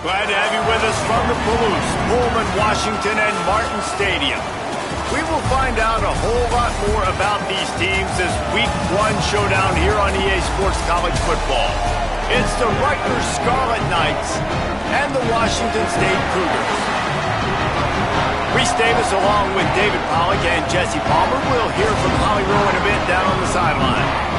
Glad to have you with us from the Palouse, Pullman, Washington, and Martin Stadium. We will find out a whole lot more about these teams as Week 1 showdown here on EA Sports College Football. It's the Rutgers Scarlet Knights and the Washington State Cougars. Reese Davis along with David Pollack and Jesse Palmer. We'll hear from Holly Rowe in a bit down on the sideline.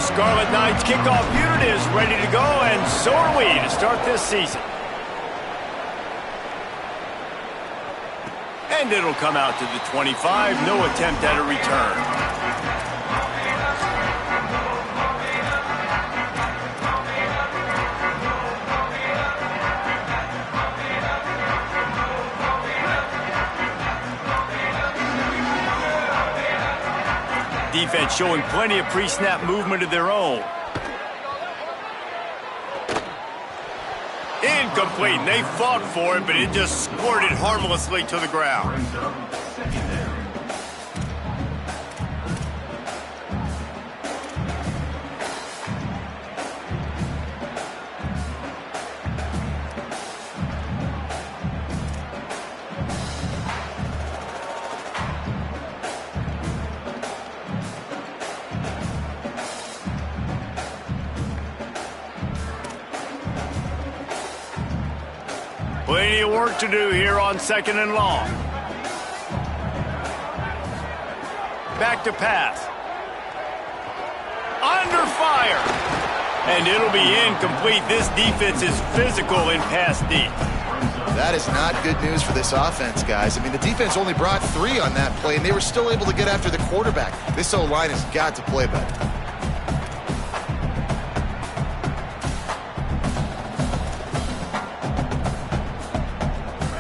Scarlet Knights kickoff unit is ready to go, and so are we to start this season. And it'll come out to the 25, no attempt at a return. Defense showing plenty of pre-snap movement of their own. Incomplete. They fought for it, but it just squirted harmlessly to the ground. Plenty of work to do here on 2nd and long. Back to pass. Under fire. And it'll be incomplete. This defense is physical in pass deep. That is not good news for this offense, guys. I mean, the defense only brought 3 on that play, and they were still able to get after the quarterback. This O-line has got to play better.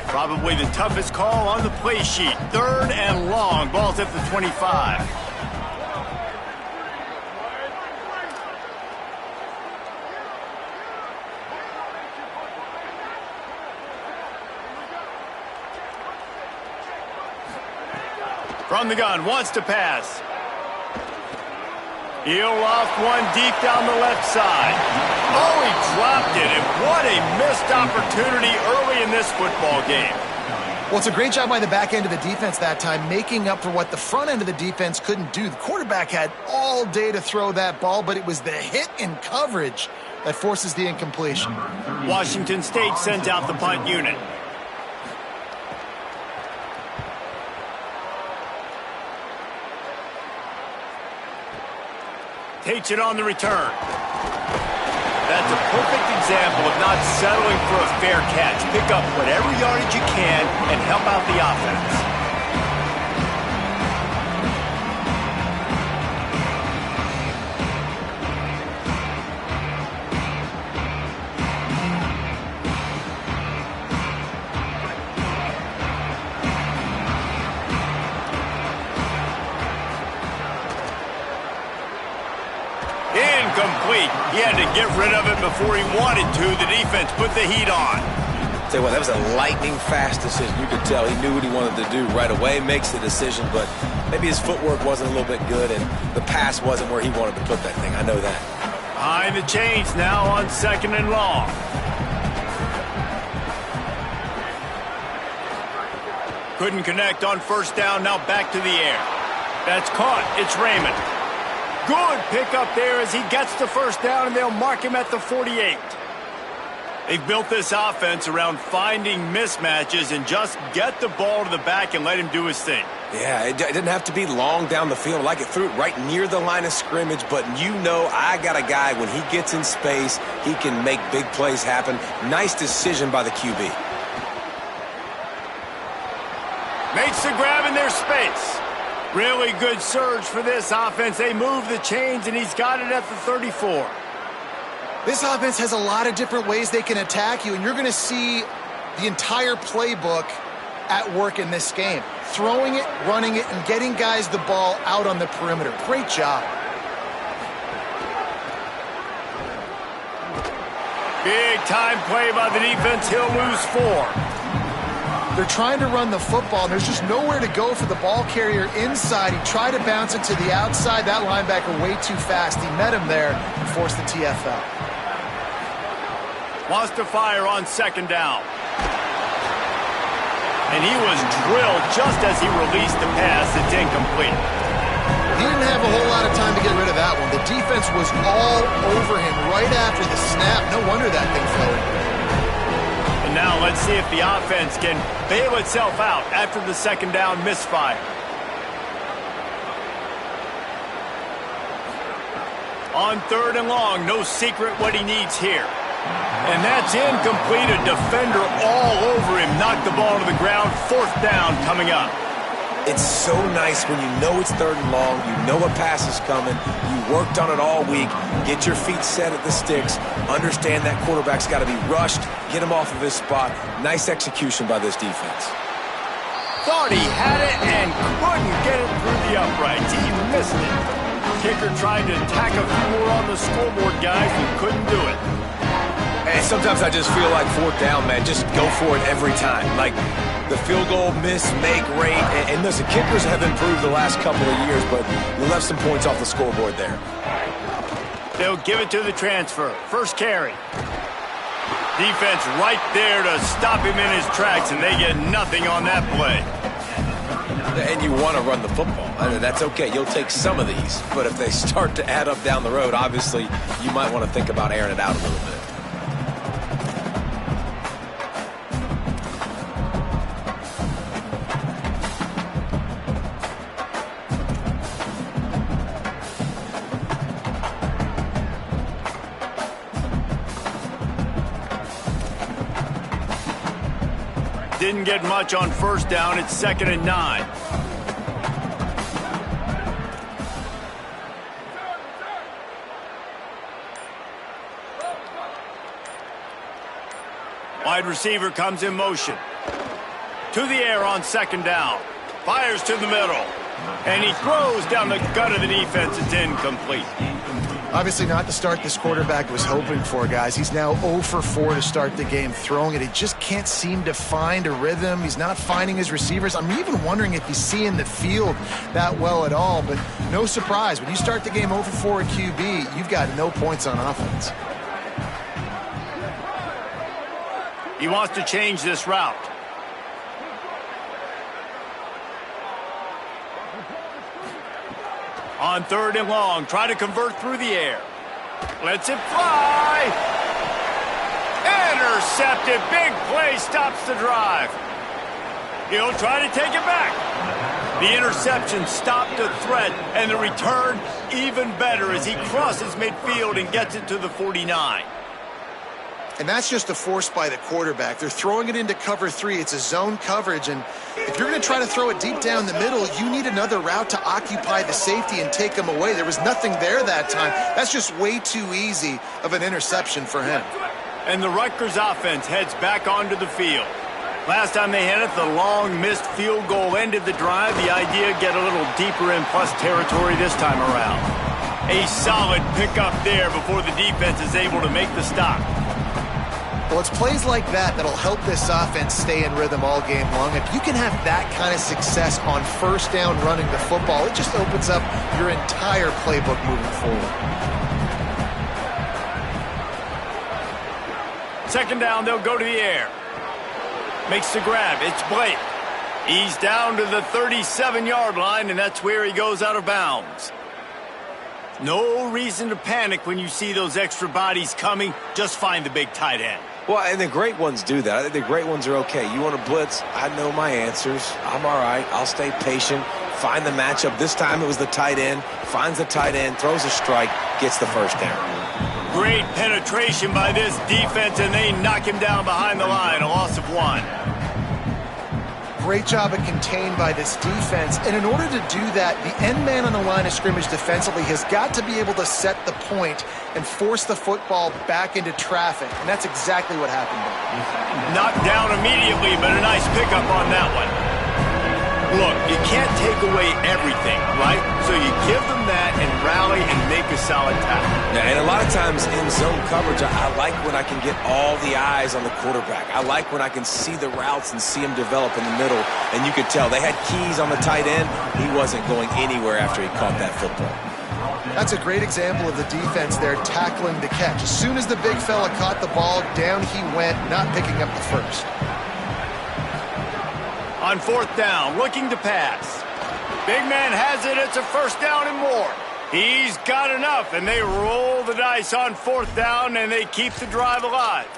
Probably the toughest call on the play sheet. 3rd and long. Ball's at the 25. From the gun, wants to pass. He'll loft one deep down the left side. Oh, he dropped it, and what a missed opportunity early in this football game. Well, it's a great job by the back end of the defense that time, making up for what the front end of the defense couldn't do. The quarterback had all day to throw that ball, but it was the hit in coverage that forces the incompletion. Washington State sends out the punt unit. Takes it on the return. That's a perfect example of not settling for a fair catch. Pick up whatever yardage you can and help out the offense. Incomplete. He had to get rid of it before he wanted to. The defense put the heat on. Tell you what, that was a lightning-fast decision. You could tell he knew what he wanted to do right away, makes the decision, but maybe his footwork wasn't a little bit good, and the pass wasn't where he wanted to put that thing. I know that. Behind the chains now on 2nd and long. Couldn't connect on 1st down, now back to the air. That's caught. It's Raymond. Good pickup there as he gets the 1st down, and they'll mark him at the 48. They've built this offense around finding mismatches and just get the ball to the back and let him do his thing. Yeah, it didn't have to be long down the field. Like it threw it right near the line of scrimmage, but you know I got a guy, when he gets in space, he can make big plays happen. Nice decision by the QB. Makes the grab in their space. Really good surge for this offense. They move the chains, and he's got it at the 34. This offense has a lot of different ways they can attack you, and you're going to see the entire playbook at work in this game. Throwing it, running it, and getting guys the ball out on the perimeter. Great job. Big time play by the defense. He'll lose 4. They're trying to run the football, and there's just nowhere to go for the ball carrier inside. He tried to bounce it to the outside. That linebacker way too fast. He met him there and forced the TFL. Wants to fire on 2nd down. And he was drilled just as he released the pass. It's incomplete. He didn't have a whole lot of time to get rid of that one. The defense was all over him right after the snap. No wonder that thing fell in. And now let's see if the offense can bail itself out after the 2nd down misfire. On 3rd and long, no secret what he needs here. And that's incomplete. A defender all over him. Knocked the ball to the ground. 4th down coming up. It's so nice when you know it's 3rd and long, you know a pass is coming, you worked on it all week, get your feet set at the sticks, understand that quarterback's got to be rushed, get him off of his spot. Nice execution by this defense. Thought he had it and couldn't get it through the uprights. He missed it. Kicker tried to tack a few more on the scoreboard, guys, and couldn't do it. And sometimes I just feel like 4th down, man, just go for it every time. Like, the field goal miss, make rate, and listen, kickers have improved the last couple of years, but you left some points off the scoreboard there. They'll give it to the transfer. First carry. Defense right there to stop him in his tracks, and they get nothing on that play. And you want to run the football. I mean, that's okay. You'll take some of these, but if they start to add up down the road, obviously you might want to think about airing it out a little bit. Didn't get much on 1st down. It's 2nd and 9. Wide receiver comes in motion. To the air on 2nd down. Fires to the middle. And he throws down the gut of the defense. It's incomplete. Obviously not the start this quarterback was hoping for, guys. He's now 0 for 4 to start the game throwing it. He just can't seem to find a rhythm. He's not finding his receivers. I'm even wondering if he's seeing the field that well at all. But no surprise. When you start the game 0 for 4 at QB, you've got no points on offense. He wants to change this route. On 3rd and long, try to convert through the air. Lets it fly. Intercepted. Big play stops the drive. He'll try to take it back. The interception stopped the threat, and the return even better as he crosses midfield and gets it to the 49. And that's just a force by the quarterback. They're throwing it into cover 3. It's a zone coverage, and if you're going to try to throw it deep down the middle, you need another route to occupy the safety and take him away. There was nothing there that time. That's just way too easy of an interception for him. And the Rutgers offense heads back onto the field. Last time they had it, the long missed field goal ended the drive. The idea, get a little deeper in plus territory this time around. A solid pickup there before the defense is able to make the stop. Well, it's plays like that that'll help this offense stay in rhythm all game long. If you can have that kind of success on 1st down running the football, it just opens up your entire playbook moving forward. 2nd down, they'll go to the air. Makes the grab. It's Blake. He's down to the 37-yard line, and that's where he goes out of bounds. No reason to panic when you see those extra bodies coming. Just find the big tight end. Well, and the great ones do that. I think the great ones are okay. You want to blitz? I know my answers. I'm all right. I'll stay patient. Find the matchup. This time it was the tight end. Finds the tight end, throws a strike, gets the 1st down. Great penetration by this defense, and they knock him down behind the line. A loss of 1. Great job of contained by this defense. And in order to do that, the end man on the line of scrimmage defensively has got to be able to set the point and force the football back into traffic. And that's exactly what happened there. Knocked down immediately, but a nice pickup on that one. Look, you can't take away everything, right? So you give them that and rally and make a solid tackle. Yeah, and a lot of times in zone coverage, I like when I can get all the eyes on the quarterback. I like when I can see the routes and see him develop in the middle. And you could tell they had keys on the tight end. He wasn't going anywhere after he caught that football. That's a great example of the defense there tackling the catch. As soon as the big fella caught the ball, down he went, not picking up the first. On fourth down, looking to pass. Big man has it. It's a first down and more. He's got enough, and they roll the dice on fourth down, and they keep the drive alive.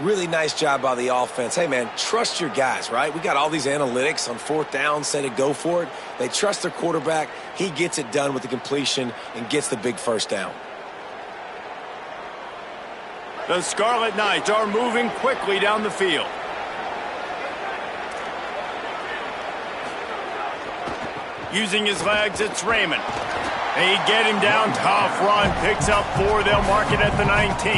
Really nice job by the offense. Hey, man, trust your guys, right? We got all these analytics on fourth down, say to go for it. They trust their quarterback. He gets it done with the completion and gets the big first down. The Scarlet Knights are moving quickly down the field. Using his legs, it's Raymond. They get him down, tough run, picks up 4. They'll mark it at the 19.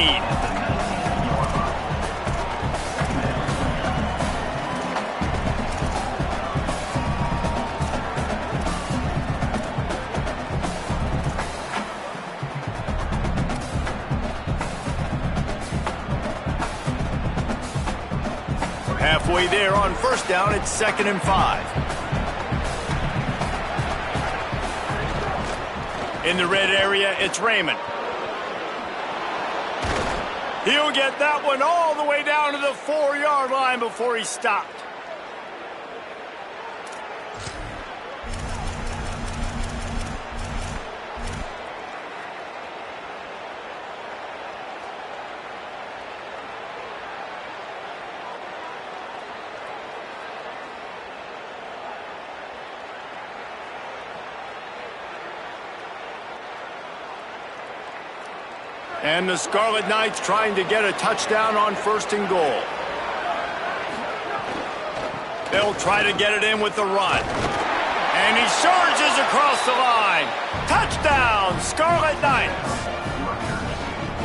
Halfway there on first down, it's 2nd and 5. In the red area, it's Raymond. He'll get that one all the way down to the 4-yard line before he stopped. And the Scarlet Knights trying to get a touchdown on 1st and goal. They'll try to get it in with the run. And he surges across the line. Touchdown, Scarlet Knights.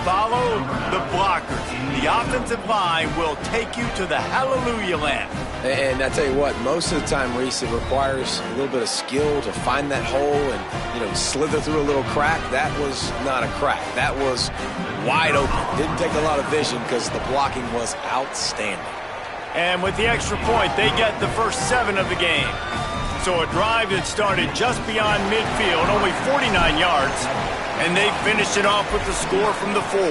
Follow the blockers. The offensive line will take you to the hallelujah land. And I tell you what, most of the time, Reese, it requires a little bit of skill to find that hole and, slither through a little crack. That was not a crack. That was wide open. Didn't take a lot of vision because the blocking was outstanding. And with the extra point, they get the first 7 of the game. So a drive that started just beyond midfield, only 49 yards, and they finished it off with the score from the 4.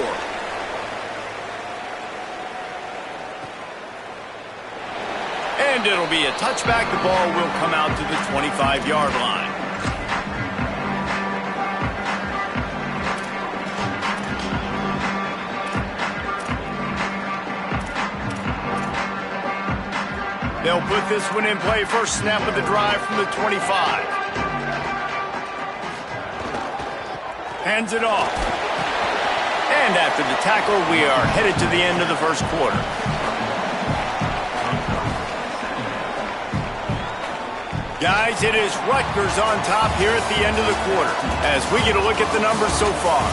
And it'll be a touchback. The ball will come out to the 25-yard line. They'll put this one in play. First snap of the drive from the 25. Hands it off. And after the tackle, we are headed to the end of the first quarter. Guys, it is Rutgers on top here at the end of the quarter as we get a look at the numbers so far.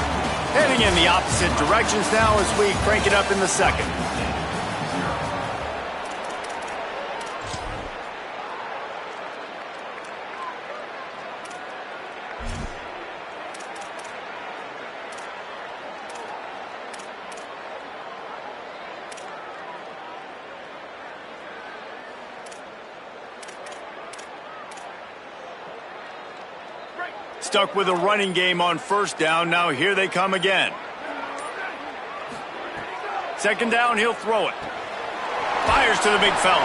Heading in the opposite directions now as we crank it up in the second. Stuck with a running game on first down. Now here they come again. Second down, he'll throw it. Fires to the big fella.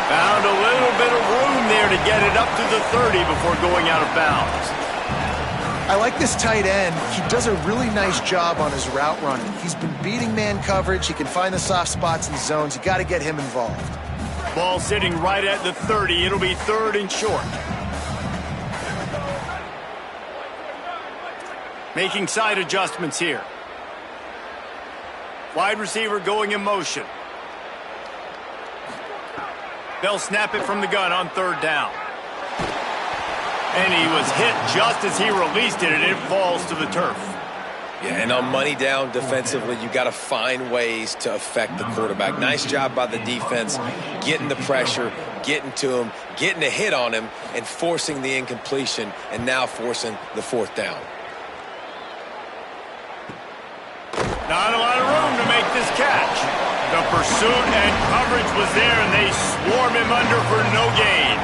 Found a little bit of room there to get it up to the 30 before going out of bounds. I like this tight end. He does a really nice job on his route running. He's been beating man coverage. He can find the soft spots and zones. You got to get him involved. Ball sitting right at the 30. It'll be 3rd and short. Making side adjustments here. Wide receiver going in motion. They'll snap it from the gun on 3rd down. And he was hit just as he released it, and it falls to the turf. Yeah, and on money down defensively, you got to find ways to affect the quarterback. Nice job by the defense, getting the pressure, getting to him, getting a hit on him, and forcing the incompletion, and now forcing the 4th down. Not a lot of room to make this catch. The pursuit and coverage was there, and they swarm him under for no gain.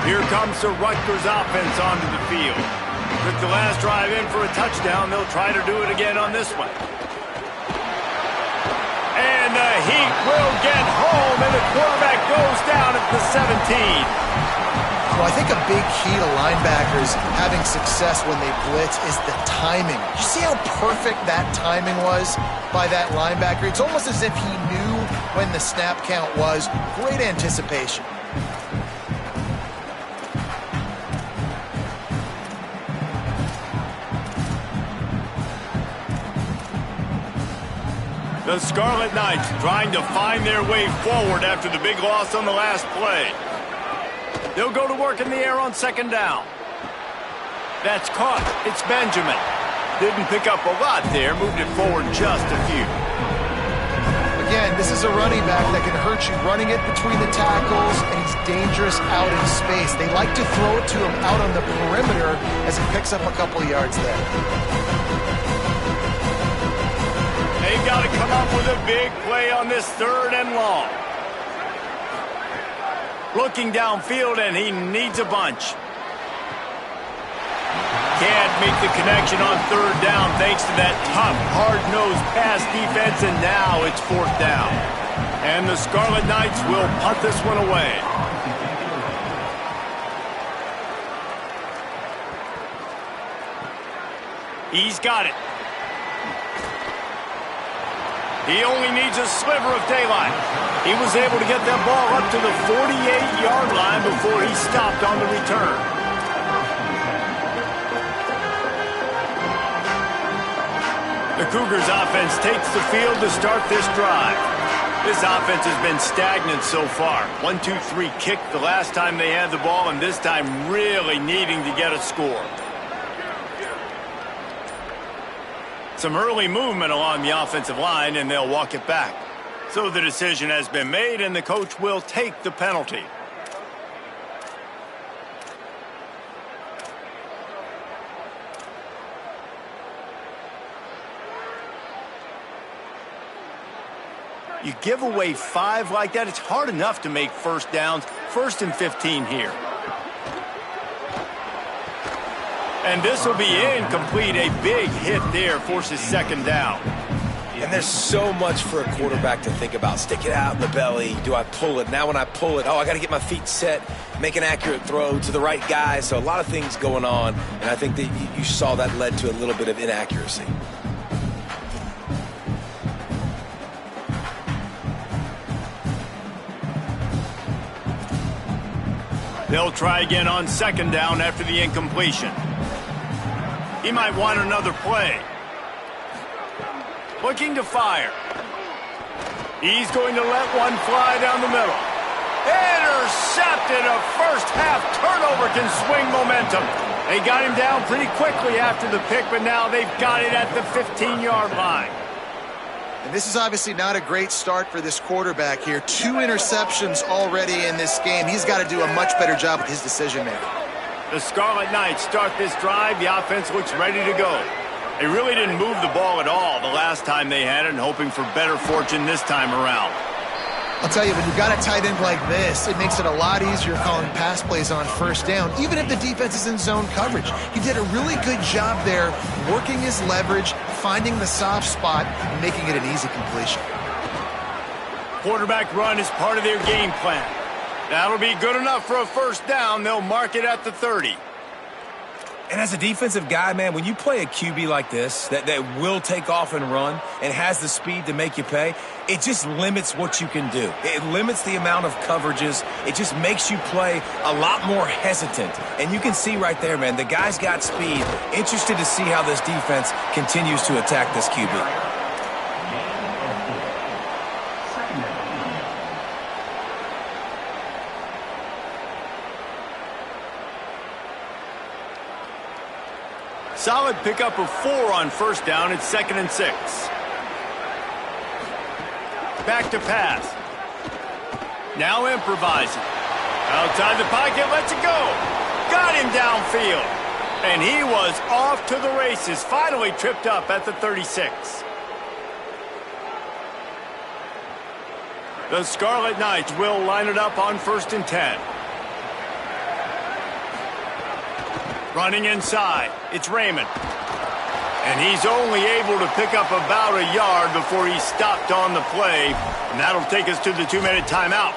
Here comes the Rutgers offense onto the field. Took the last drive in for a touchdown. They'll try to do it again on this one. And the Heat will get home, and the quarterback goes down at the 17. Well, I think a big key to linebackers having success when they blitz is the timing. You see how perfect that timing was by that linebacker? It's almost as if he knew when the snap count was. Great anticipation. The Scarlet Knights trying to find their way forward after the big loss on the last play. They'll go to work in the air on 2nd down. That's caught. It's Benjamin. Didn't pick up a lot there. Moved it forward just a few. Again, this is a running back that can hurt you running it between the tackles, and he's dangerous out in space. They like to throw it to him out on the perimeter as he picks up a couple of yards there. They've got to come up with a big play on this 3rd and long. Looking downfield, and he needs a bunch. Can't make the connection on 3rd down thanks to that tough, hard-nosed pass defense, and now it's 4th down. And the Scarlet Knights will punt this one away. He's got it. He only needs a sliver of daylight. He was able to get that ball up to the 48-yard line before he stopped on the return. The Cougars offense takes the field to start this drive. This offense has been stagnant so far. 1-2-3 kick the last time they had the ball, and this time really needing to get a score. Some early movement along the offensive line, and they'll walk it back. So the decision has been made, and the coach will take the penalty. You give away 5 like that, it's hard enough to make 1st downs. 1st and 15 here. And this will be incomplete. A big hit there forces 2nd down. And there's so much for a quarterback to think about. Stick it out in the belly. Do I pull it? Now when I pull it, I got to get my feet set, make an accurate throw to the right guy. So a lot of things going on, and I think that you saw that led to a little bit of inaccuracy. They'll try again on 2nd down after the incompletion. He might want another play. Looking to fire. He's going to let one fly down the middle. Intercepted. A first-half turnover can swing momentum. They got him down pretty quickly after the pick, but now they've got it at the 15-yard line. And this is obviously not a great start for this quarterback here. 2 interceptions already in this game. He's got to do a much better job with his decision-making. The Scarlet Knights start this drive. The offense looks ready to go. They really didn't move the ball at all the last time they had it, and hoping for better fortune this time around. I'll tell you, when you've got a tight end like this, it makes it a lot easier calling pass plays on 1st down, even if the defense is in zone coverage. He did a really good job there, working his leverage, finding the soft spot, and making it an easy completion. Quarterback run is part of their game plan. That'll be good enough for a 1st down. They'll mark it at the 30. And as a defensive guy, man, when you play a QB like this that will take off and run and has the speed to make you pay, it just limits what you can do. It limits the amount of coverages. It just makes you play a lot more hesitant. And you can see right there, man, the guy's got speed. Interested to see how this defense continues to attack this QB. Solid pickup of 4 on first down. It's 2nd and 6. Back to pass. Now improvising. Outside the pocket, lets it go. Got him downfield. And he was off to the races. Finally tripped up at the 36. The Scarlet Knights will line it up on 1st and 10. Running inside, it's Raymond. And he's only able to pick up about a yard before he's stopped on the play. And that'll take us to the 2-minute timeout.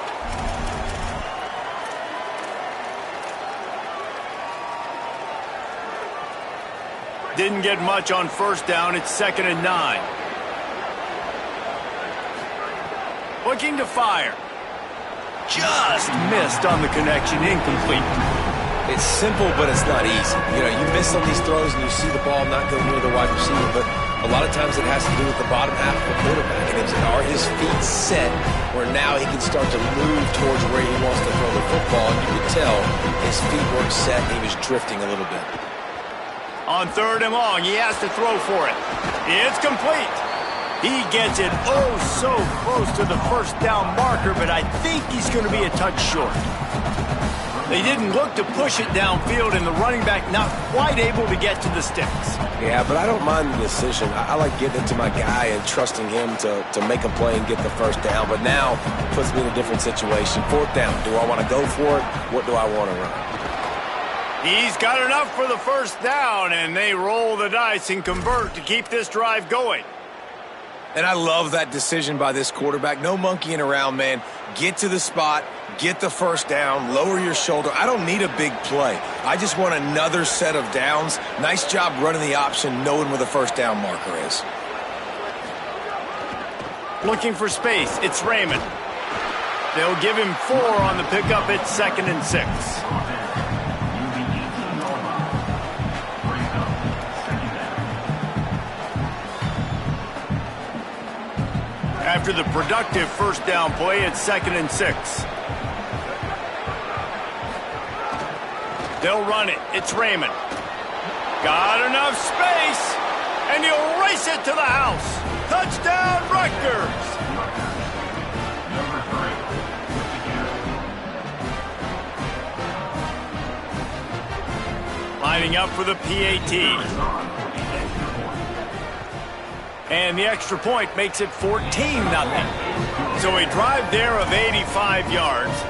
Didn't get much on first down. It's 2nd and 9. Looking to fire. Just missed on the connection. Incomplete. It's simple, but it's not easy. You know, you miss on these throws and you see the ball not go near the wide receiver, but a lot of times it has to do with the bottom half of the quarterback. And are his feet set where now he can start to move towards where he wants to throw the football? And you could tell his feet weren't set. He was drifting a little bit. On 3rd and long, he has to throw for it. It's complete. He gets it oh so close to the first down marker, but I think he's going to be a touch short. They didn't look to push it downfield, and the running back not quite able to get to the sticks. Yeah, but I don't mind the decision. I like getting it to my guy and trusting him to make a play and get the first down. But now it puts me in a different situation. 4th down. Do I want to go for it? What do I want to run? He's got enough for the first down, and they roll the dice and convert to keep this drive going. And I love that decision by this quarterback. No monkeying around, man. Get to the spot, get the first down, lower your shoulder. I don't need a big play. I just want another set of downs. Nice job running the option, knowing where the first down marker is. Looking for space. It's Raymond. They'll give him 4 on the pickup. It's 2nd and 6. After the productive first down play, it's 2nd and 6. They'll run it. It's Raymond. Got enough space, and he'll race it to the house. Touchdown, Rutgers! Lining up for the PAT. And the extra point makes it 14-0. So a drive there of 85 yards.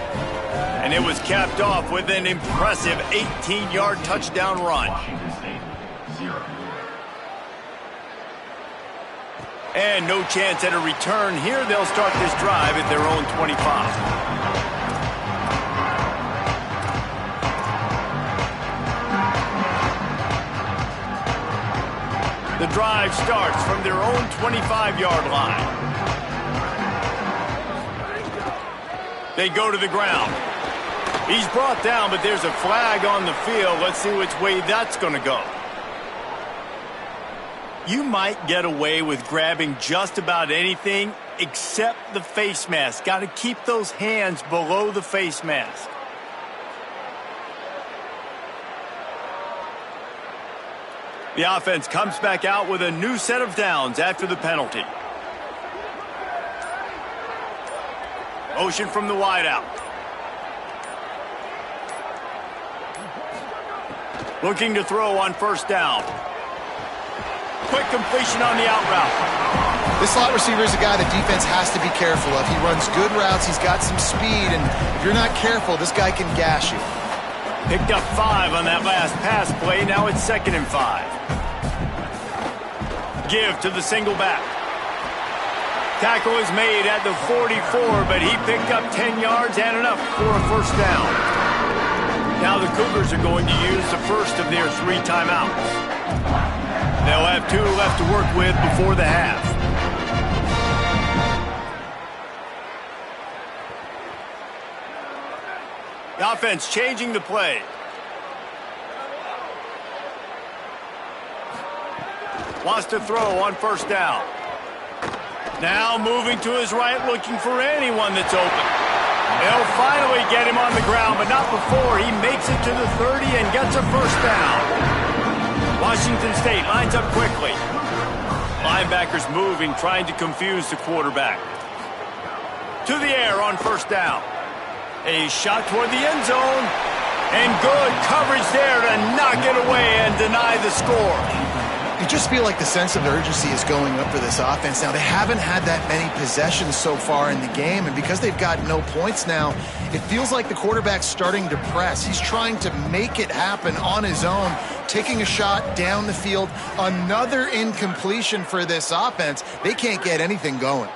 And it was capped off with an impressive 18-yard touchdown run. And no chance at a return here. They'll start this drive at their own 25. The drive starts from their own 25-yard line. They go to the ground. He's brought down, but there's a flag on the field. Let's see which way that's going to go. You might get away with grabbing just about anything except the face mask. Got to keep those hands below the face mask. The offense comes back out with a new set of downs after the penalty. Motion from the wideout. Looking to throw on first down. Quick completion on the out route. This slot receiver is a guy the defense has to be careful of. He runs good routes. He's got some speed, and if you're not careful, this guy can gash you. Picked up 5 on that last pass play. Now it's 2nd and 5. Give to the single back. Tackle is made at the 44, but he picked up 10 yards and enough for a first down. Now the Cougars are going to use the first of their 3 timeouts. They'll have 2 left to work with before the half. The offense changing the play. Wants to throw on first down. Now moving to his right, looking for anyone that's open. They'll finally get him on the ground, but not before he makes it to the 30 and gets a first down. Washington State lines up quickly. Linebackers moving, trying to confuse the quarterback. To the air on first down. A shot toward the end zone. And good coverage there to knock it away and deny the score. You just feel like the sense of urgency is going up for this offense. Now, they haven't had that many possessions so far in the game, and because they've got no points now, it feels like the quarterback's starting to press. He's trying to make it happen on his own, taking a shot down the field. Another incompletion for this offense. They can't get anything going.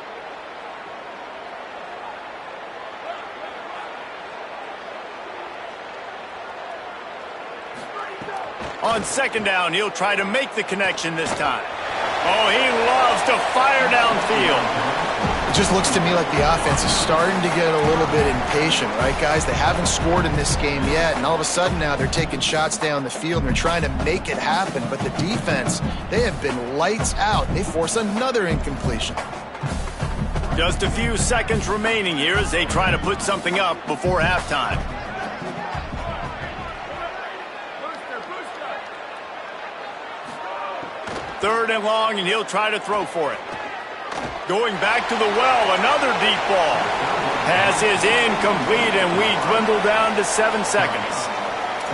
On second down, he'll try to make the connection this time. Oh, he loves to fire downfield. It just looks to me like the offense is starting to get a little bit impatient, right, guys? They haven't scored in this game yet, and all of a sudden now they're taking shots down the field, and they're trying to make it happen. But the defense, they have been lights out. They force another incompletion. Just a few seconds remaining here as they try to put something up before halftime. Third and long, and he'll try to throw for it. Going back to the well, another deep ball. Pass is incomplete, and we dwindle down to 7 seconds.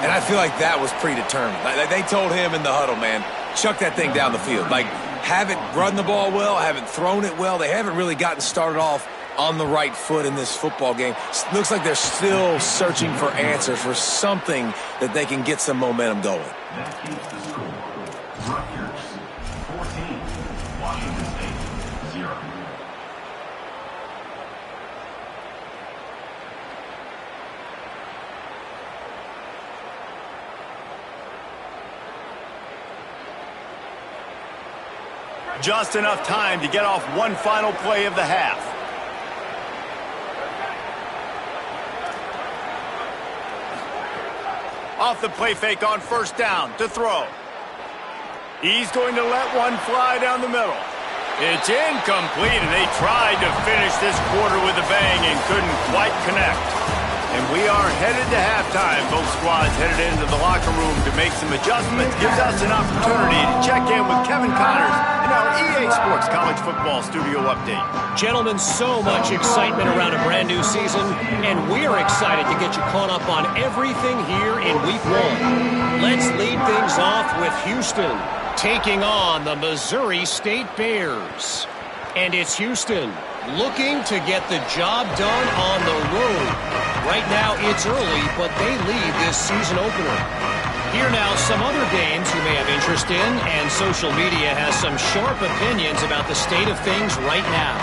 And I feel like that was predetermined. They told him in the huddle, man, chuck that thing down the field. Like, haven't run the ball well, haven't thrown it well. They haven't really gotten started off on the right foot in this football game. Looks like they're still searching for answers, for something that they can get some momentum going. That is the score. Rutgers 14, Washington State 0. Just enough time to get off one final play of the half. Off the play fake on first down to throw. He's going to let one fly down the middle. It's incomplete, and they tried to finish this quarter with a bang and couldn't quite connect. And we are headed to halftime. Both squads headed into the locker room to make some adjustments. Gives us an opportunity to check in with Kevin Connors in our EA Sports College Football Studio Update. Gentlemen, so much excitement around a brand new season, and we're excited to get you caught up on everything here in Week 1. Let's lead things off with Houston taking on the Missouri State Bears. And it's Houston looking to get the job done on the road. Right now it's early, but they lead this season opener. Here now some other games you may have interest in, and social media has some sharp opinions about the state of things right now.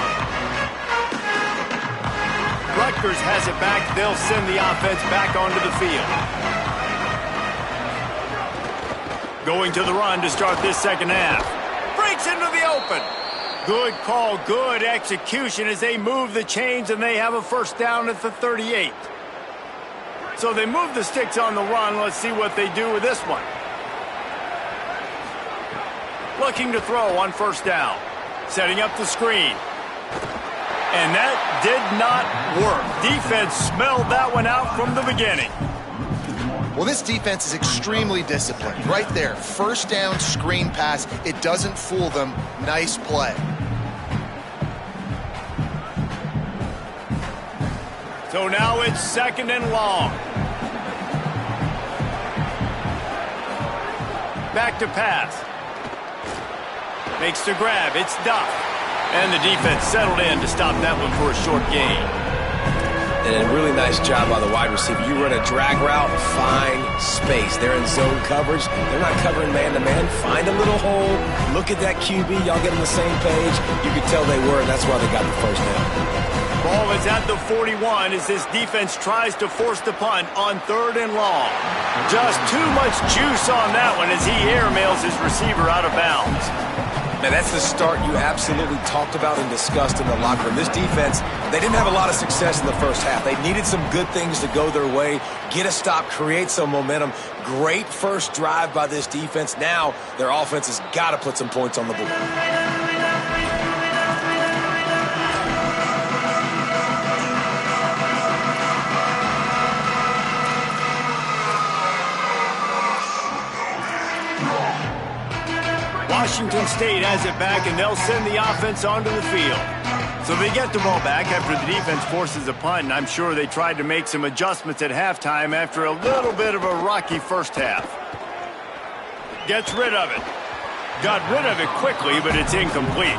Rutgers has it back. They'll send the offense back onto the field. Going to the run to start this second half. Breaks into the open. Good call, good execution as they move the chains, and they have a first down at the 38. So they move the sticks on the run. Let's see what they do with this one. Looking to throw on first down. Setting up the screen. And that did not work. Defense smelled that one out from the beginning. Well, this defense is extremely disciplined. Right there, first down screen pass. It doesn't fool them. Nice play. So now it's second and long. Back to pass. Makes the grab. It's Duff. And the defense settled in to stop that one for a short gain. And a really nice job by the wide receiver. You run a drag route, find space. They're in zone coverage. They're not covering man-to-man. Find a little hole. Look at that QB. Y'all get on the same page. You could tell they were, and that's why they got the first down. Ball is at the 41 as this defense tries to force the punt on 3rd and long. Just too much juice on that one as he airmails his receiver out of bounds. Man, that's the start you absolutely talked about and discussed in the locker room. This defense, they didn't have a lot of success in the first half. They needed some good things to go their way, get a stop, create some momentum. Great first drive by this defense. Now their offense has got to put some points on the board. Washington State has it back, and they'll send the offense onto the field. So they get the ball back after the defense forces a punt, and I'm sure they tried to make some adjustments at halftime after a little bit of a rocky first half. Gets rid of it. Got rid of it quickly, but it's incomplete.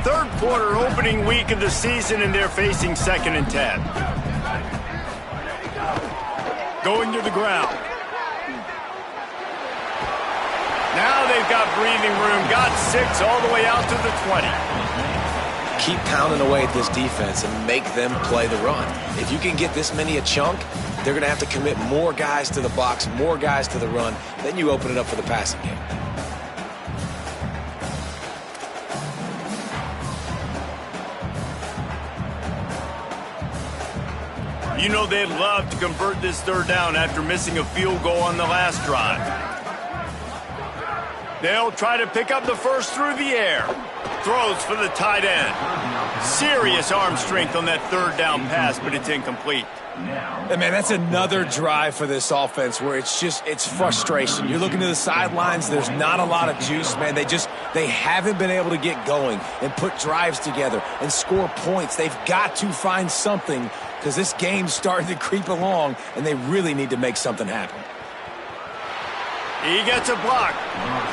Third quarter, opening week of the season, and they're facing 2nd and 10. Going to the ground. Now they've got breathing room. Got 6 all the way out to the 20. Keep pounding away at this defense and make them play the run. If you can get this many a chunk, they're going to have to commit more guys to the box, more guys to the run. Then you open it up for the passing game. You know they'd love to convert this 3rd down after missing a field goal on the last drive. They'll try to pick up the first through the air. Throws for the tight end. Serious arm strength on that 3rd down pass, but it's incomplete. And man, that's another drive for this offense where it's frustration. You're looking to the sidelines. There's not a lot of juice, man. They haven't been able to get going and put drives together and score points. They've got to find something because this game's starting to creep along, and they really need to make something happen. He gets a block.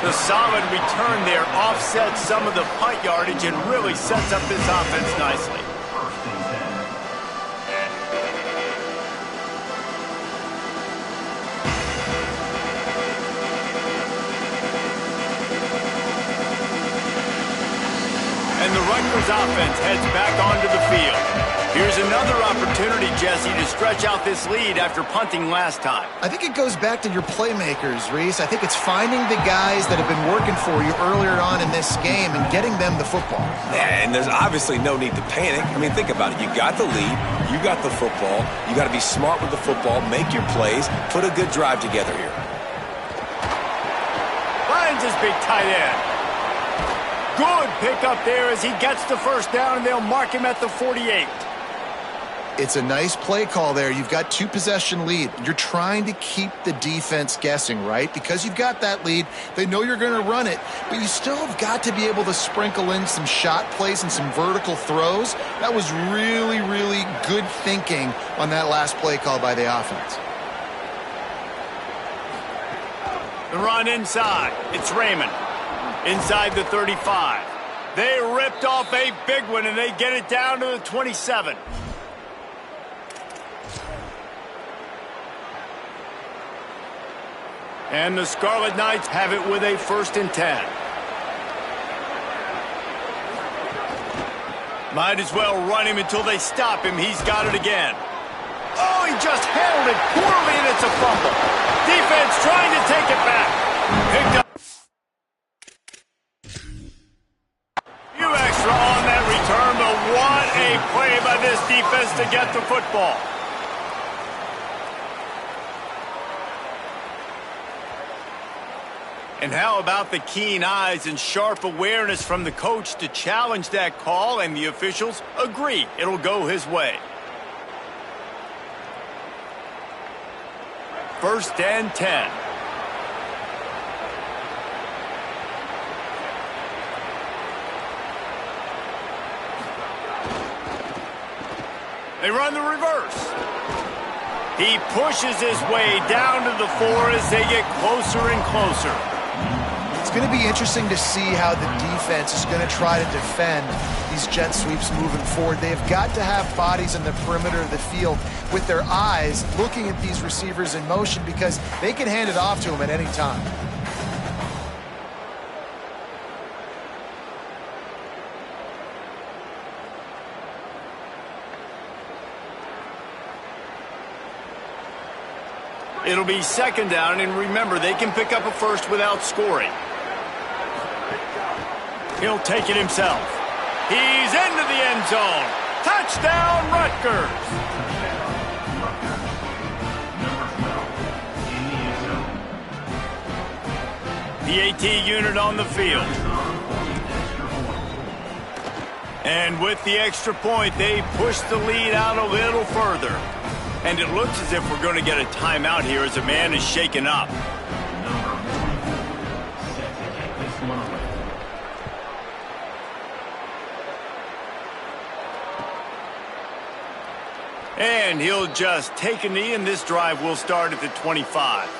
The solid return there offsets some of the punt yardage and really sets up this offense nicely. And the Rutgers offense heads back onto the field. Here's another opportunity, Jesse, to stretch out this lead after punting last time. I think it goes back to your playmakers, Reese. I think it's finding the guys that have been working for you earlier on in this game and getting them the football. Yeah, and there's obviously no need to panic. I mean, think about it. You got the lead. You got the football. You got to be smart with the football. Make your plays. Put a good drive together here. Finds his big tight end. Good pickup there as he gets the first down, and they'll mark him at the 48. It's a nice play call there. You've got 2-possession lead. You're trying to keep the defense guessing, right? Because you've got that lead. They know you're going to run it, but you still have got to be able to sprinkle in some shot plays and some vertical throws. That was really, really good thinking on that last play call by the offense. The run inside. It's Raymond. Inside the 35. They ripped off a big one, and they get it down to the 27. And the Scarlet Knights have it with a 1st and 10. Might as well run him until they stop him. He's got it again. Oh, he just handled it poorly, and it's a fumble. Defense trying to take it back. Picked up. Few extra on that return, but what a play by this defense to get the football. And how about the keen eyes and sharp awareness from the coach to challenge that call, and the officials agree it'll go his way. 1st and 10. They run the reverse. He pushes his way down to the 4 as they get closer and closer. It's going to be interesting to see how the defense is going to try to defend these jet sweeps moving forward. They've got to have bodies in the perimeter of the field with their eyes looking at these receivers in motion because they can hand it off to them at any time. It'll be second down, and remember, they can pick up a first without scoring. He'll take it himself. He's into the end zone. Touchdown, Rutgers! The AT unit on the field. And with the extra point, they push the lead out a little further. And it looks as if we're going to get a timeout here as a man is shaken up. And he'll just take a knee, and this drive will start at the 25.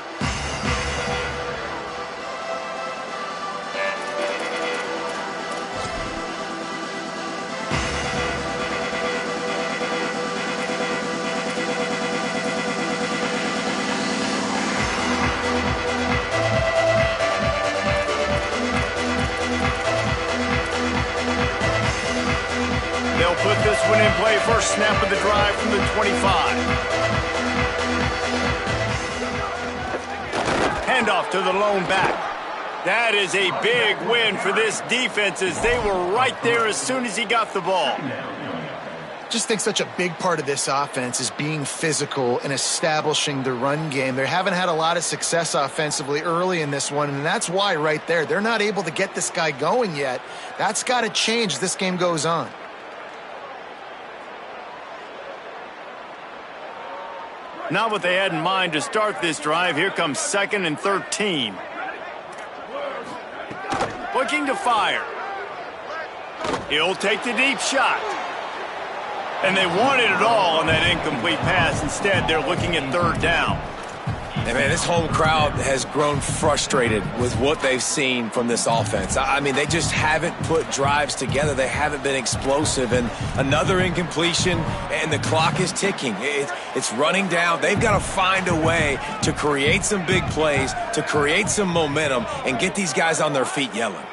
They'll put this one in play. First snap of the drive from the 25. Handoff to the lone back. That is a big win for this defense as they were right there as soon as he got the ball. Just think such a big part of this offense is being physical and establishing the run game. They haven't had a lot of success offensively early in this one, and that's why right there, they're not able to get this guy going yet. That's got to change as this game goes on. Not what they had in mind to start this drive. Here comes 2nd and 13. Looking to fire. He'll take the deep shot. And they wanted it all on that incomplete pass. Instead, they're looking at 3rd down. And man, this home crowd has grown frustrated with what they've seen from this offense. I mean, they just haven't put drives together. They haven't been explosive. And another incompletion, and the clock is ticking. It's running down. They've got to find a way to create some big plays, to create some momentum, and get these guys on their feet yelling.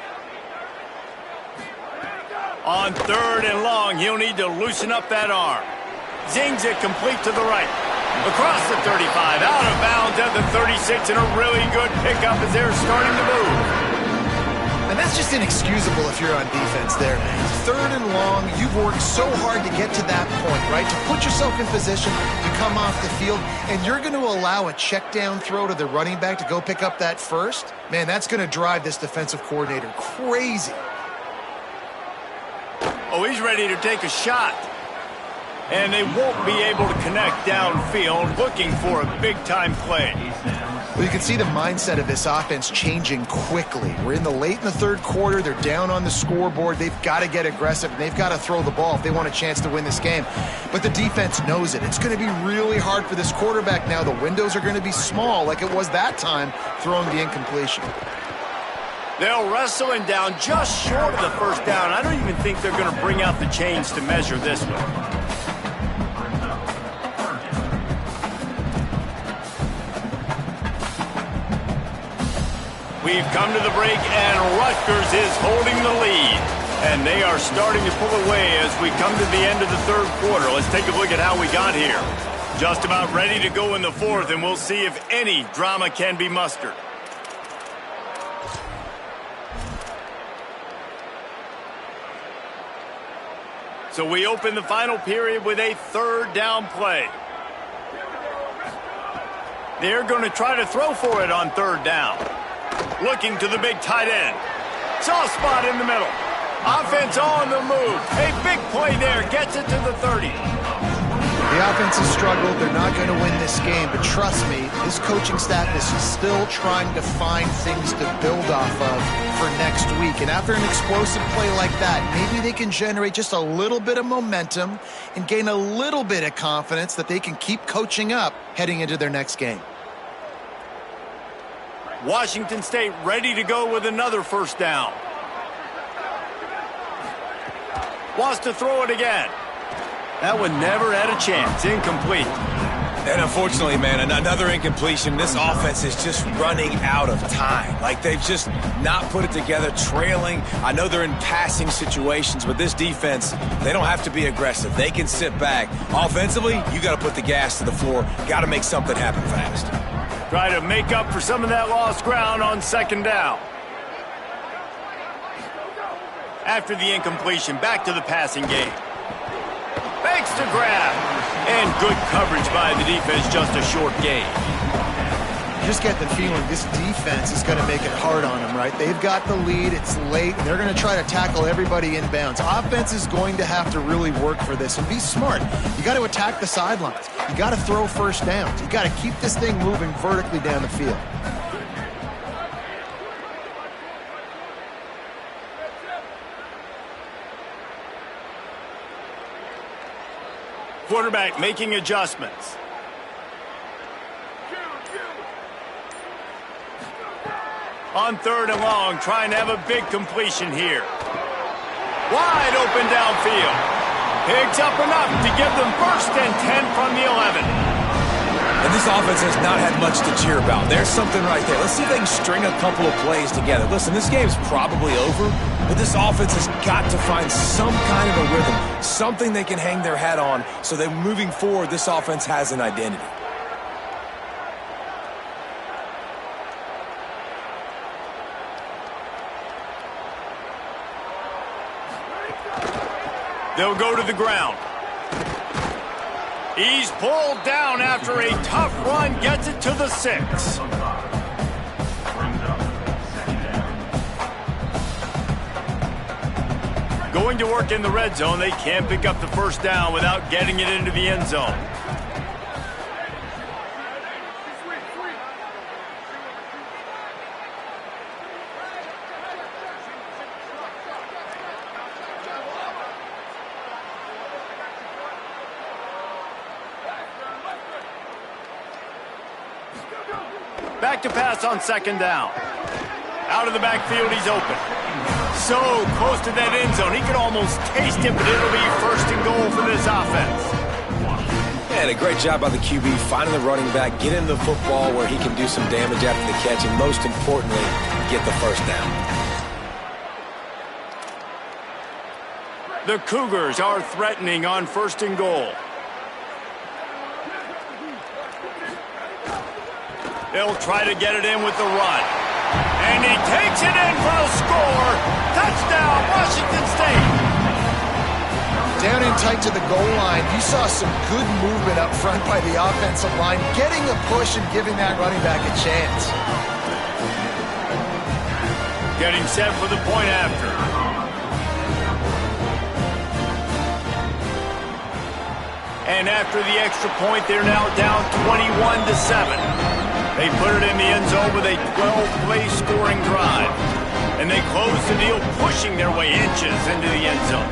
On 3rd and long, he'll need to loosen up that arm. Zings it complete to the right. Across the 35, out of bounds at the 36, and a really good pickup as they're starting to move. And that's just inexcusable if you're on defense there, man. 3rd and long, you've worked so hard to get to that point, right? To put yourself in position to come off the field, and you're going to allow a check down throw to the running back to go pick up that first? Man, that's going to drive this defensive coordinator crazy. Oh, he's ready to take a shot. And they won't be able to connect downfield, looking for a big-time play. Well, you can see the mindset of this offense changing quickly. We're in the 3rd quarter. They're down on the scoreboard. They've got to get aggressive, and they've got to throw the ball if they want a chance to win this game. But the defense knows it. It's going to be really hard for this quarterback now. The windows are going to be small like it was that time throwing the incompletion. They'll wrestle him down just short of the 1st down. I don't even think they're going to bring out the chains to measure this one. We've come to the break, and Rutgers is holding the lead. And they are starting to pull away as we come to the end of the 3rd quarter. Let's take a look at how we got here. Just about ready to go in the 4th, and we'll see if any drama can be mustered. So we open the final period with a 3rd down play. They're going to try to throw for it on 3rd down. Looking to the big tight end. Soft spot in the middle. Offense on the move. A big play there. Gets it to the 30. The offense has struggled. They're not going to win this game. But trust me, this coaching staff is still trying to find things to build off of for next week. And after an explosive play like that, maybe they can generate just a little bit of momentum and gain a little bit of confidence that they can keep coaching up heading into their next game. Washington State ready to go with another first down. Wants to throw it again. That one never had a chance. Incomplete. And unfortunately, man, another incompletion. This offense is just running out of time. Like, they've just not put it together, trailing. I know they're in passing situations, but this defense, they don't have to be aggressive. They can sit back. Offensively, you got to put the gas to the floor. Got to make something happen fast. Try to make up for some of that lost ground on second down. After the incompletion, back to the passing game. Fakes to grab. And good coverage by the defense, just a short gain. Just get the feeling this defense is going to make it hard on them, right? They've got the lead. It's late. And they're going to try to tackle everybody inbounds. Offense is going to have to really work for this and be smart. You got to attack the sidelines. You got to throw first downs. You got to keep this thing moving vertically down the field. Quarterback making adjustments. On third and long, trying to have a big completion here. Wide open downfield. Picks up enough to give them first and 10 from the 11. And this offense has not had much to cheer about. There's something right there. Let's see if they can string a couple of plays together. Listen, this game's probably over, but this offense has got to find some kind of a rhythm, something they can hang their hat on so that moving forward, this offense has an identity. They'll go to the ground. He's pulled down after a tough run, gets it to the 6. Going to work in the red zone, they can't pick up the first down without getting it into the end zone. Back to pass on second down. Out of the backfield, he's open. So close to that end zone, he could almost taste it, but it'll be first and goal for this offense. And a great job by the QB finding the running back, get him the football where he can do some damage after the catch, and most importantly, get the first down. The Cougars are threatening on first and goal. They'll try to get it in with the run. And he takes it in for the score. Touchdown, Washington State. Down in tight to the goal line, you saw some good movement up front by the offensive line, getting a push and giving that running back a chance. Getting set for the point after. And after the extra point, they're now down 21-7. They put it in the end zone with a 12-play scoring drive. And they close the deal, pushing their way inches into the end zone.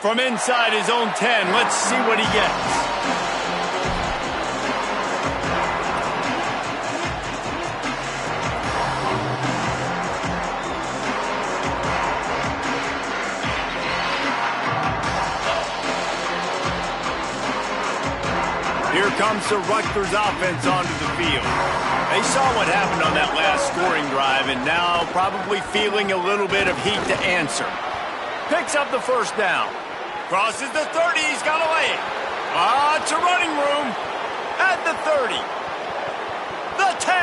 From inside his own 10, let's see what he gets. Here comes the Rutgers offense onto the field. They saw what happened on that last scoring drive, and now probably feeling a little bit of heat to answer. Picks up the first down. Crosses the 30, he's got to lay it. Lots of running room at the 30. The 10.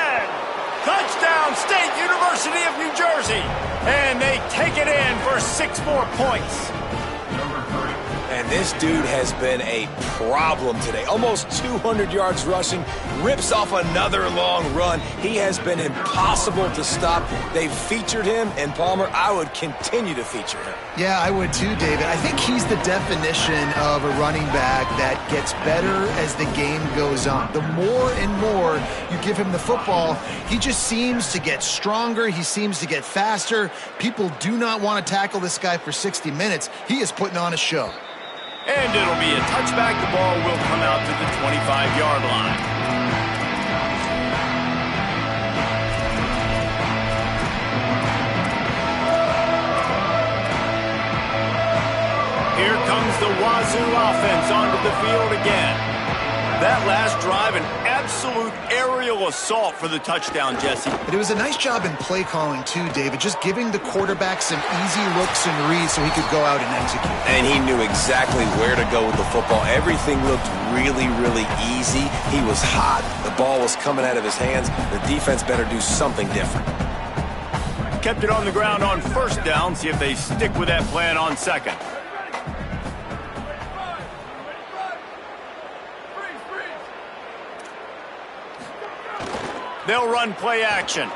Touchdown, State University of New Jersey. And they take it in for 6 more points. And This dude has been a problem today. Almost 200 yards rushing, rips off another long run. He has been impossible to stop. They've featured him, and Palmer, I would continue to feature him. Yeah, I would too, David. I think he's the definition of a running back that gets better as the game goes on. The more and more you give him the football, he just seems to get stronger. He seems to get faster. People do not want to tackle this guy for 60 minutes. He is putting on a show. And it'll be a touchback. The ball will come out to the 25-yard line. Here comes the Wazoo offense onto the field again. That last drive, an absolute aerial assault for the touchdown, Jesse. But it was a nice job in play calling too, David, just giving the quarterback some easy looks and reads so he could go out and execute. And he knew exactly where to go with the football. Everything looked really, really easy. He was hot. The ball was coming out of his hands. The defense better do something different. Kept it on the ground on first down. See if they stick with that plan on second. They'll run play action.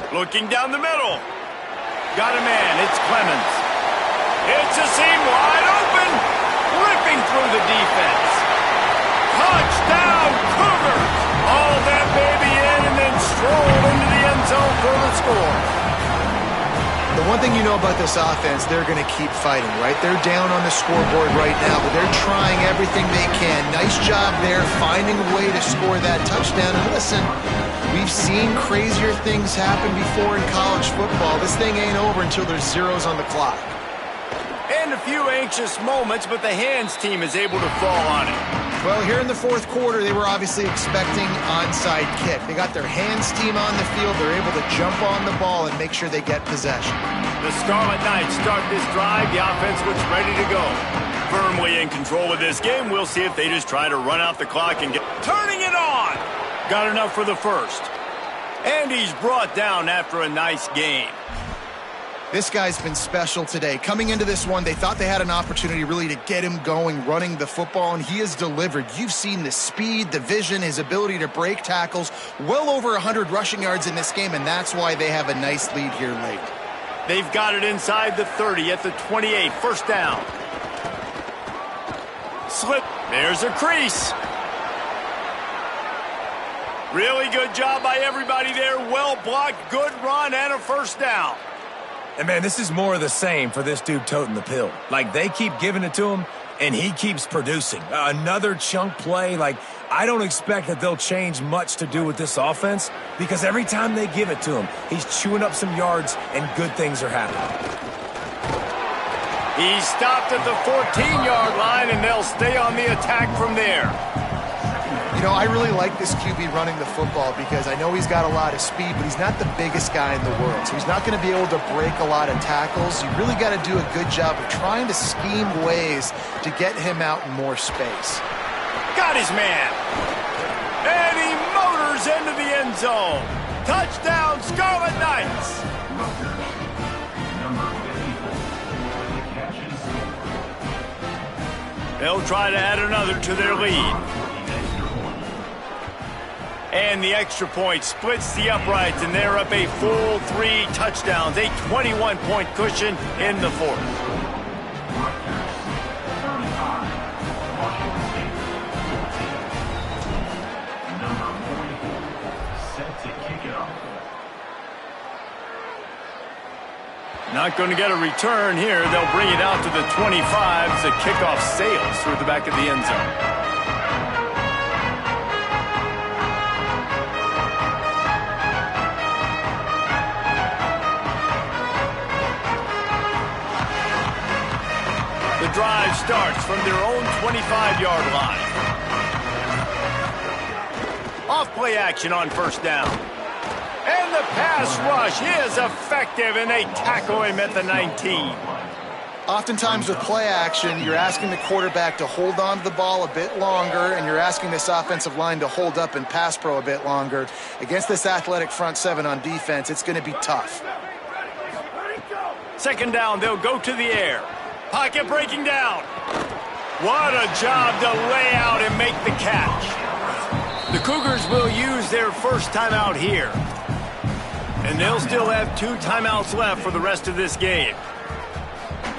Looking down the middle. Got a man. It's Clemens. It's a seam wide open. Ripping through the defense. Touchdown, Cougars. All that baby in and then strolled into the end zone for the score. The one thing you know about this offense, they're going to keep fighting, right? They're down on the scoreboard right now, but they're trying everything they can. Nice job there, finding a way to score that touchdown. And listen, we've seen crazier things happen before in college football. This thing ain't over until there's zeros on the clock. And a few anxious moments, but the hands team is able to fall on it. Well, here in the fourth quarter, they were obviously expecting onside kick. They got their hands team on the field. They're able to jump on the ball and make sure they get possession. The Scarlet Knights start this drive. The offense looks ready to go. Firmly in control of this game. We'll see if they just try to run out the clock and get... Turning it on! Got enough for the first. And he's brought down after a nice game. This guy's been special today. Coming into this one, they thought they had an opportunity really to get him going, running the football, and he has delivered. You've seen the speed, the vision, his ability to break tackles. Well over 100 rushing yards in this game, and that's why they have a nice lead here late. They've got it inside the 30 at the 28. First down. Slip. There's a crease. Really good job by everybody there. Well blocked, good run, and a first down. And, man, this is more of the same for this dude toting the pill. Like, they keep giving it to him, and he keeps producing. Another chunk play. Like, I don't expect that they'll change much to do with this offense because every time they give it to him, he's chewing up some yards, and good things are happening. He stopped at the 14-yard line, and they'll stay on the attack from there. You know, I really like this QB running the football because I know he's got a lot of speed, but he's not the biggest guy in the world. So he's not going to be able to break a lot of tackles. You really got to do a good job of trying to scheme ways to get him out in more space. Got his man. And he motors into the end zone. Touchdown, Scarlet Knights. Number 54. Catches. They'll try to add another to their lead. And the extra point splits the uprights, and they're up a full 3 touchdowns, a 21-point cushion in the fourth. Not going to get a return here. They'll bring it out to the 25 as the kickoff sails through the back of the end zone. The drive starts from their own 25-yard line. Off play action on first down. And the pass rush is effective, and they tackle him at the 19. Oftentimes with play action, you're asking the quarterback to hold on to the ball a bit longer, and you're asking this offensive line to hold up and pass pro a bit longer. Against this athletic front seven on defense, it's going to be tough. Second down, they'll go to the air. Pocket breaking down. What a job to lay out and make the catch. The Cougars will use their first timeout here. And they'll still have 2 timeouts left for the rest of this game.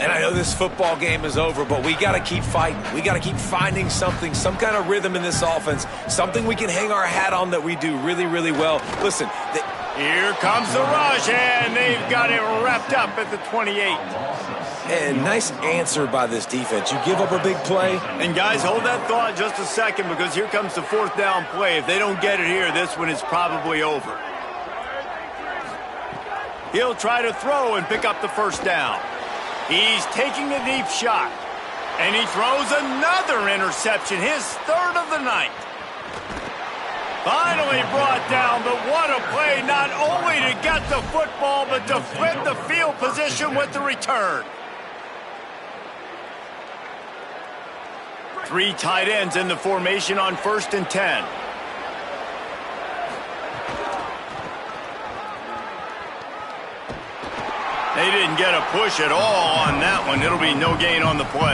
And I know this football game is over, but we got to keep fighting. We got to keep finding something, some kind of rhythm in this offense, something we can hang our hat on that we do really, really well. Listen. Here comes the rush, and they've got it wrapped up at the 28. And nice answer by this defense. You give up a big play. And guys, hold that thought just a second, because here comes the 4th down play. If they don't get it here, this one is probably over. He'll try to throw and pick up the first down. He's taking a deep shot. And he throws another interception, his 3rd of the night. Finally brought down, but what a play, not only to get the football, but to flip the field position with the return. 3 tight ends in the formation on 1st and 10. They didn't get a push at all on that one. It'll be no gain on the play.